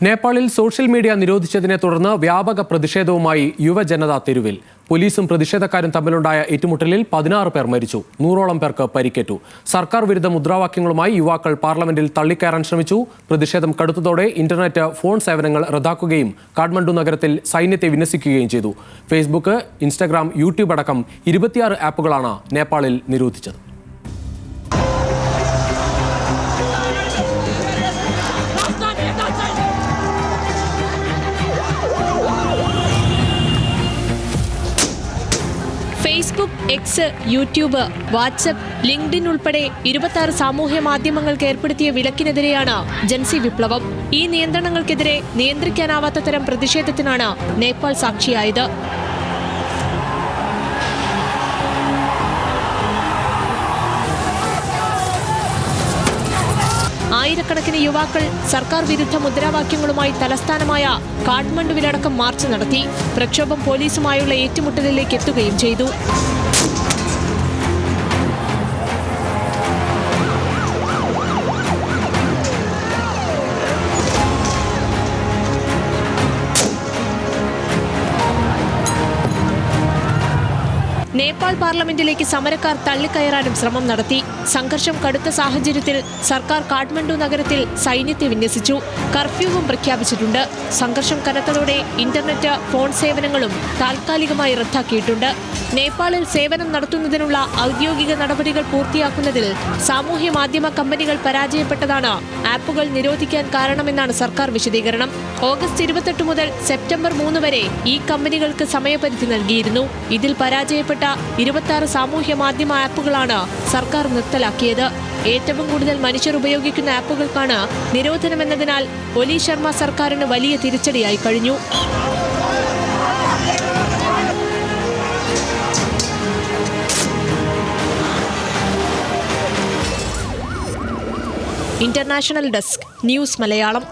നേപ്പാളിൽ social media നിരോധിച്ചതിനെ തുടർന്ന് വ്യാപക പ്രതിഷേധവുമായി യുവജനത തെരുവിൽ. പോലീസും പ്രതിഷേധക്കാരും തമ്മിലുണ്ടായ ഏറ്റുമുട്ടലിൽ 16 പേർ മരിച്ചു, 100ഓളം പേർക്ക് പരിക്കേറ്റു. സർക്കാർ വിരുദ്ധ മുദ്രാവാക്യങ്ങളുമായി യുവാക്കൾ പാർലമെന്റിൽ തള്ളിക്കയറാൻ ശ്രമിച്ചു. പ്രതിഷേധം കടുത്തതോടെ ഇന്റർനെറ്റ്, ഫോൺ സേവനങ്ങൾ റദ്ദാക്കുകയും കാഠ്മണ്ഡു നഗരത്തിൽ സൈന്യത്തെ വിന്യസിക്കുകയും ചെയ്തു. ഫേസ്ബുക്ക്, ഇൻസ്റ്റഗ്രാം, യൂട്യൂബ് അടക്കം 26 ആപ്പുകളാണ് നേപ്പാളിൽ നിരോധിച്ചത്. Facebook, X, YouTube, WhatsApp, LinkedIn ഉൾപ്പെടെ 26 സാമൂഹ്യ മാധ്യമങ്ങൾക്ക് ഏർപ്പെടുത്തിയ വിലക്കിനെതിരെയാണ് ജൻസി വിപ്ലവം. ഈ നിയന്ത്രണങ്ങൾക്കെതിരെ നിയന്ത്രിക്കാനാവാത്ത തരം പ്രതിഷേധത്തിനാണ് നേപ്പാൾ സാക്ഷിയായത്. ആയിരക്കണക്കിന് യുവാക്കൾ സർക്കാർ വിരുദ്ധ മുദ്രാവാക്യങ്ങളുമായി തലസ്ഥാനമായ കാഠ്മണ്ഡുവിലടക്കം മാർച്ച് നടത്തി. പ്രക്ഷോഭം പോലീസുമായുള്ള ഏറ്റുമുട്ടലിലേക്ക് എത്തുകയും ചെയ്തു. നേപ്പാൾ പാർലമെന്റിലേക്ക് സമരക്കാർ തള്ളിക്കയറാനും ശ്രമം നടത്തി. സംഘർഷം കടുത്ത സാഹചര്യത്തിൽ സർക്കാർ കാഠ്മണ്ഡു നഗരത്തിൽ സൈന്യത്തെ വിന്യസിച്ചു. കർഫ്യൂവും പ്രഖ്യാപിച്ചിട്ടുണ്ട്. സംഘർഷം കനത്തതോടെ ഇന്റർനെറ്റ്, ഫോൺ സേവനങ്ങളും താൽക്കാലികമായി റദ്ദാക്കിയിട്ടുണ്ട്. നേപ്പാളിൽ സേവനം നടത്തുന്നതിനുള്ള ഔദ്യോഗിക നടപടികൾ പൂർത്തിയാക്കുന്നതിൽ സാമൂഹ്യ മാധ്യമ കമ്പനികൾ പരാജയപ്പെട്ടതാണ് ആപ്പുകൾ നിരോധിക്കാൻ കാരണമെന്നാണ് സർക്കാർ വിശദീകരണം. ഓഗസ്റ്റ് 28 മുതൽ സെപ്റ്റംബർ 3 വരെ ഈ കമ്പനികൾക്ക് സമയപരിധി നൽകിയിരുന്നു. ഇതിൽ പരാജയപ്പെട്ട 26 സാമൂഹ്യ മാധ്യമ ആപ്പുകളാണ് സർക്കാർ നിർത്തലാക്കിയത്. ഏറ്റവും കൂടുതൽ മനുഷ്യർ ഉപയോഗിക്കുന്ന ആപ്പുകൾക്കാണ് നിരോധനമെന്നതിനാൽ ഒലി ശർമ്മ സർക്കാരിന് വലിയ തിരിച്ചടിയായി കഴിഞ്ഞു. International desk, news Malayalam.